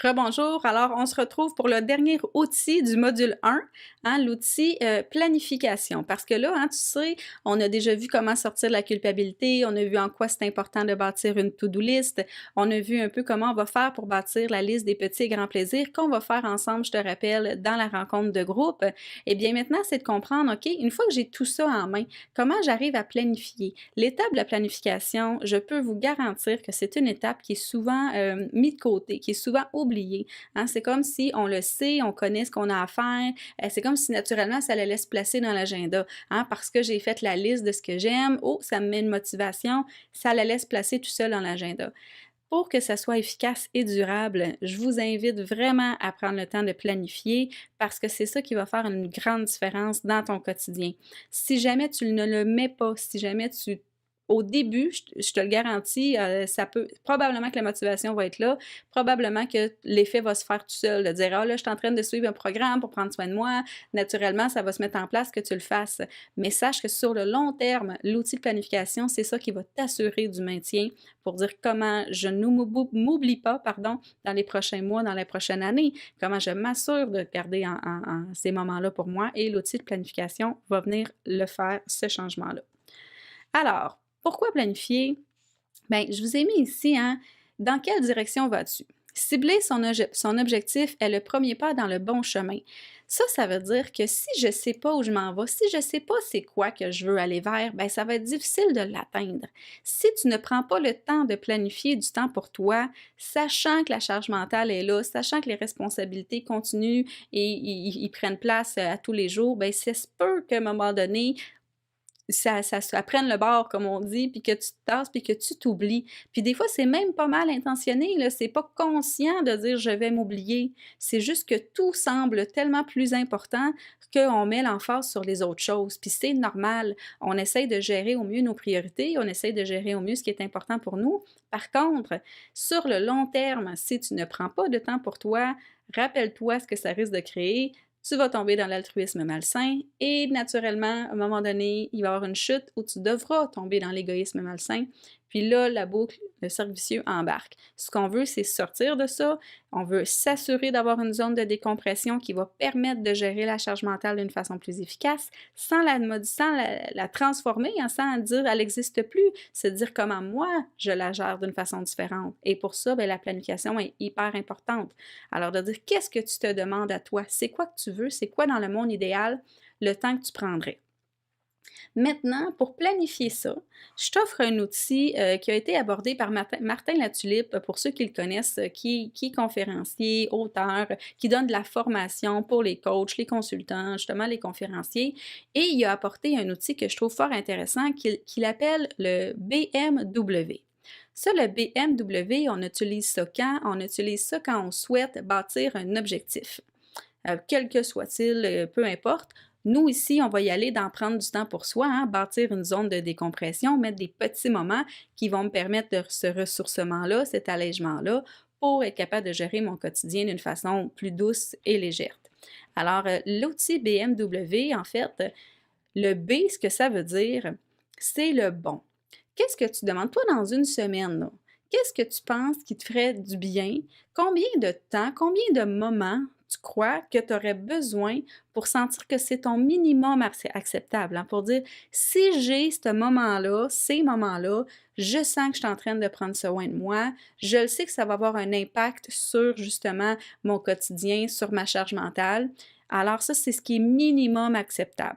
Rebonjour, alors on se retrouve pour le dernier outil du module 1, hein, l'outil planification. Parce que là, hein, tu sais, on a déjà vu comment sortir de la culpabilité, on a vu en quoi c'est important de bâtir une to-do list, on a vu un peu comment on va faire pour bâtir la liste des petits et grands plaisirs qu'on va faire ensemble, je te rappelle, dans la rencontre de groupe. Eh bien maintenant, c'est de comprendre, OK, une fois que j'ai tout ça en main, comment j'arrive à planifier. L'étape de la planification, je peux vous garantir que c'est une étape qui est souvent mise de côté, qui est souvent oubliée. Hein. C'est comme si on le sait, on connaît ce qu'on a à faire. C'est comme si naturellement ça allait se placer dans l'agenda. Hein, parce que j'ai fait la liste de ce que j'aime, oh, ça me met une motivation, ça la laisse placer tout seul dans l'agenda. Pour que ça soit efficace et durable, je vous invite vraiment à prendre le temps de planifier parce que c'est ça qui va faire une grande différence dans ton quotidien. Si jamais tu ne le mets pas, si jamais tu au début, je te le garantis, ça peut probablement que la motivation va être là, probablement que l'effet va se faire tout seul, de dire: «Ah là, je suis en train de suivre un programme pour prendre soin de moi». Naturellement, ça va se mettre en place que tu le fasses. Mais sache que sur le long terme, l'outil de planification, c'est ça qui va t'assurer du maintien pour dire comment je ne m'oublie pas, pardon, dans les prochains mois, dans les prochaines années, comment je m'assure de garder ces moments-là pour moi et l'outil de planification va venir le faire, ce changement-là. Alors, pourquoi planifier? Bien, je vous ai mis ici, hein, dans quelle direction vas-tu? Cibler son objectif est le premier pas dans le bon chemin. Ça veut dire que si je ne sais pas où je m'en vais, si je ne sais pas c'est quoi que je veux aller vers, bien, ça va être difficile de l'atteindre. Si tu ne prends pas le temps de planifier du temps pour toi, sachant que la charge mentale est là, sachant que les responsabilités continuent et ils prennent place à tous les jours, bien, c'est se peut qu'à un moment donné, ça prenne le bord, comme on dit, puis que tu te tasses, puis que tu t'oublies. Puis des fois, c'est même pas mal intentionné, là, c'est pas conscient de dire: «Je vais m'oublier». C'est juste que tout semble tellement plus important qu'on met l'emphase sur les autres choses, puis c'est normal. On essaye de gérer au mieux nos priorités, on essaye de gérer au mieux ce qui est important pour nous. Par contre, sur le long terme, si tu ne prends pas de temps pour toi, rappelle-toi ce que ça risque de créer, tu vas tomber dans l'altruisme malsain et naturellement, à un moment donné, il va y avoir une chute où tu devras tomber dans l'égoïsme malsain. Puis là, la boucle, le cercle vicieux embarque. Ce qu'on veut, c'est sortir de ça. On veut s'assurer d'avoir une zone de décompression qui va permettre de gérer la charge mentale d'une façon plus efficace, sans la transformer, hein, sans dire elle n'existe plus. C'est dire comment moi, je la gère d'une façon différente. Et pour ça, bien, la planification est hyper importante. Alors, de dire qu'est-ce que tu te demandes à toi? C'est quoi que tu veux? C'est quoi dans le monde idéal le temps que tu prendrais? Maintenant, pour planifier ça, je t'offre un outil qui a été abordé par Martin Latulippe, pour ceux qui le connaissent, qui est conférencier, auteur, qui donne de la formation pour les coachs, les consultants, justement les conférenciers. Et il a apporté un outil que je trouve fort intéressant qu'il appelle le BMW. Ça, le BMW, on utilise ça quand? On utilise ça quand on souhaite bâtir un objectif. Quel que soit-il, peu importe. Nous, ici, on va y aller d'en prendre du temps pour soi, hein, bâtir une zone de décompression, mettre des petits moments qui vont me permettre de ce ressourcement-là, cet allègement-là, pour être capable de gérer mon quotidien d'une façon plus douce et légère. Alors, l'outil BMW, en fait, le B, ce que ça veut dire, c'est le bon. Qu'est-ce que tu demandes? Toi, dans une semaine, là, qu'est-ce que tu penses qui te ferait du bien? Combien de temps, combien de moments tu crois que tu aurais besoin pour sentir que c'est ton minimum acceptable, hein, pour dire si j'ai ce moment-là, ces moments-là, je sens que je suis en train de prendre soin de moi, je le sais que ça va avoir un impact sur justement mon quotidien, sur ma charge mentale. Alors ça, c'est ce qui est minimum acceptable.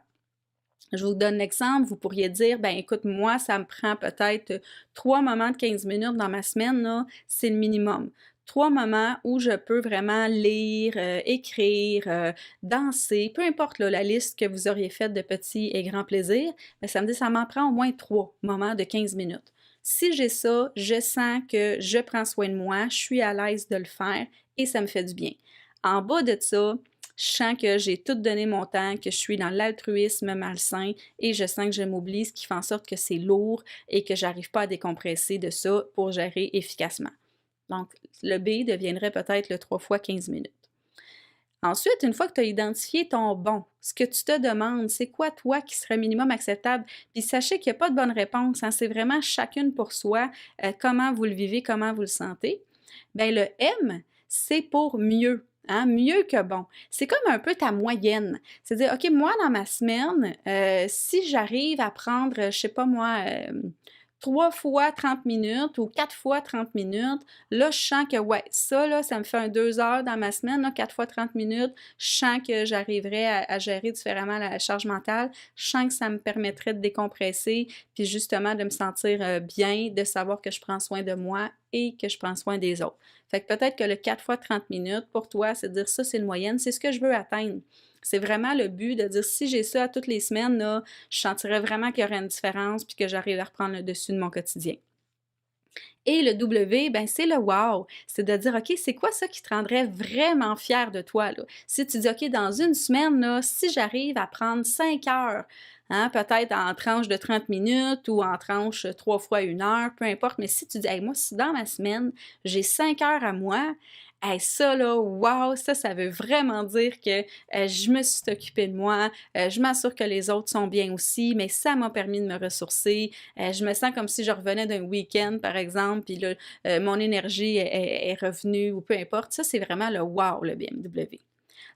Je vous donne l'exemple, vous pourriez dire, ben écoute, moi, ça me prend peut-être 3 moments de 15 minutes dans ma semaine, là, c'est le minimum. 3 moments où je peux vraiment lire, écrire, danser, peu importe là, la liste que vous auriez faite de petits et grands plaisirs, ben, ça me dit ça m'en prend au moins 3 moments de 15 minutes. Si j'ai ça, je sens que je prends soin de moi, je suis à l'aise de le faire et ça me fait du bien. En bas de ça, je sens que j'ai tout donné mon temps, que je suis dans l'altruisme malsain et je sens que je m'oublie, ce qui fait en sorte que c'est lourd et que j'arrive pas à décompresser de ça pour gérer efficacement. Donc, le B deviendrait peut-être le 3 fois 15 minutes. Ensuite, une fois que tu as identifié ton bon, ce que tu te demandes, c'est quoi toi qui serait minimum acceptable? Puis sachez qu'il n'y a pas de bonne réponse, hein, c'est vraiment chacune pour soi, comment vous le vivez, comment vous le sentez. Bien, le M, c'est pour mieux. Hein, mieux que bon. C'est comme un peu ta moyenne. C'est-à-dire, OK, moi, dans ma semaine, si j'arrive à prendre, je sais pas moi, 3 fois 30 minutes ou 4 fois 30 minutes, là, je sens que, ouais, ça, là, ça me fait un 2 heures dans ma semaine, là, 4 fois 30 minutes, je sens que j'arriverais à gérer différemment la charge mentale, je sens que ça me permettrait de décompresser, puis justement de me sentir bien, de savoir que je prends soin de moi et que je prends soin des autres. Fait que peut-être que le 4 fois 30 minutes, pour toi, c'est de dire ça, c'est une moyenne, c'est ce que je veux atteindre. C'est vraiment le but de dire si j'ai ça toutes les semaines, là, je sentirais vraiment qu'il y aurait une différence puis que j'arrive à reprendre le dessus de mon quotidien. Et le W, ben c'est le wow. C'est de dire, OK, c'est quoi ça qui te rendrait vraiment fier de toi, là? Si tu dis, OK, dans une semaine, là, si j'arrive à prendre 5 heures, hein, peut-être en tranche de 30 minutes ou en tranche 3 fois 1 heure, peu importe, mais si tu dis, hey, moi, si dans ma semaine, j'ai 5 heures à moi, hey, ça, là, wow, ça veut vraiment dire que je me suis occupée de moi, je m'assure que les autres sont bien aussi, mais ça m'a permis de me ressourcer. Je me sens comme si je revenais d'un week-end, par exemple, puis là, mon énergie est revenue ou peu importe. Ça, c'est vraiment le wow, le BMW.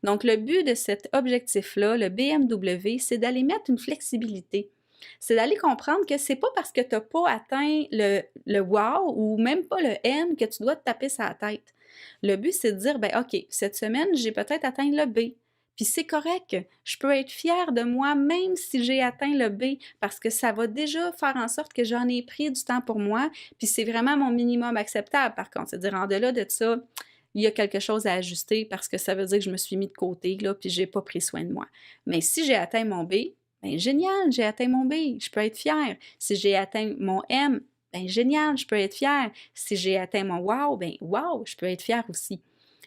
Donc, le but de cet objectif-là, le BMW, c'est d'aller mettre une flexibilité. C'est d'aller comprendre que c'est pas parce que tu n'as pas atteint le wow ou même pas le M que tu dois te taper sa tête. Le but, c'est de dire, ben OK, cette semaine, j'ai peut-être atteint le B. Puis c'est correct, je peux être fière de moi même si j'ai atteint le B parce que ça va déjà faire en sorte que j'en ai pris du temps pour moi, puis c'est vraiment mon minimum acceptable par contre. C'est-à-dire en delà de ça, il y a quelque chose à ajuster parce que ça veut dire que je me suis mis de côté, là, puis j'ai pas pris soin de moi. Mais si j'ai atteint mon B, ben génial, j'ai atteint mon B, je peux être fière. Si j'ai atteint mon M, ben génial, je peux être fière. Si j'ai atteint mon wow, ben wow, je peux être fière aussi.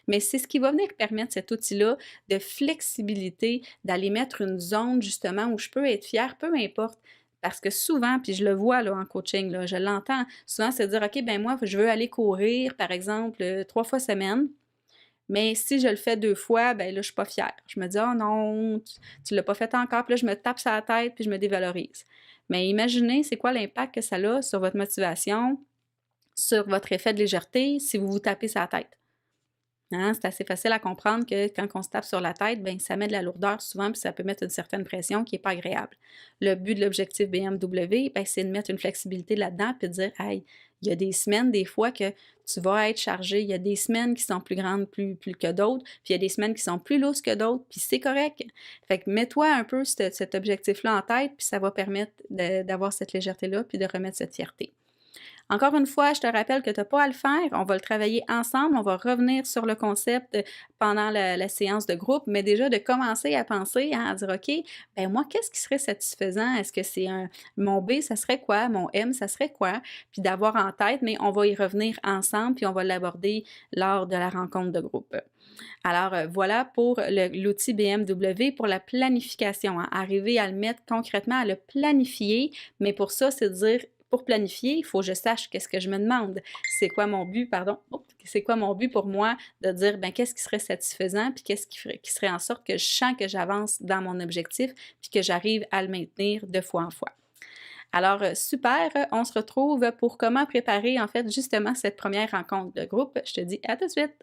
Mais c'est ce qui va venir permettre cet outil-là de flexibilité, d'aller mettre une zone justement où je peux être fière, peu importe. Parce que souvent, puis je le vois là, en coaching, là, je l'entends, souvent c'est de dire, OK, ben moi, je veux aller courir, par exemple, 3 fois semaine, mais si je le fais 2 fois, ben là, je suis pas fière. Je me dis, oh non, tu l'as pas fait encore, puis là, je me tape sur la tête, puis je me dévalorise. Mais imaginez, c'est quoi l'impact que ça a sur votre motivation, sur votre effet de légèreté si vous vous tapez sur la tête. Hein, c'est assez facile à comprendre que quand on se tape sur la tête, ben, ça met de la lourdeur souvent, puis ça peut mettre une certaine pression qui n'est pas agréable. Le but de l'objectif BMW, ben, c'est de mettre une flexibilité là-dedans, puis de dire, hey, il y a des semaines, des fois, que tu vas être chargé. Il y a des semaines qui sont plus grandes plus que d'autres, puis il y a des semaines qui sont plus lourdes que d'autres, puis c'est correct. Fait que mets-toi un peu cet objectif-là en tête, puis ça va permettre d'avoir cette légèreté-là, puis de remettre cette fierté. Encore une fois, je te rappelle que tu n'as pas à le faire. On va le travailler ensemble. On va revenir sur le concept pendant la séance de groupe, mais déjà de commencer à penser, hein, à dire, OK, ben moi, qu'est-ce qui serait satisfaisant? Est-ce que c'est mon B, ça serait quoi? Mon M, ça serait quoi? Puis d'avoir en tête, mais on va y revenir ensemble, puis on va l'aborder lors de la rencontre de groupe. Alors, voilà pour l'outil BMW pour la planification, hein. Arriver à le mettre concrètement, à le planifier, mais pour ça, c'est de dire, pour planifier, il faut que je sache qu'est-ce que je me demande. C'est quoi mon but, pardon? C'est quoi mon but pour moi de dire, ben qu'est-ce qui serait satisfaisant, puis qu'est-ce qui serait en sorte que je sens que j'avance dans mon objectif, puis que j'arrive à le maintenir de fois en fois. Alors, super, on se retrouve pour comment préparer en fait justement cette première rencontre de groupe. Je te dis à tout de suite!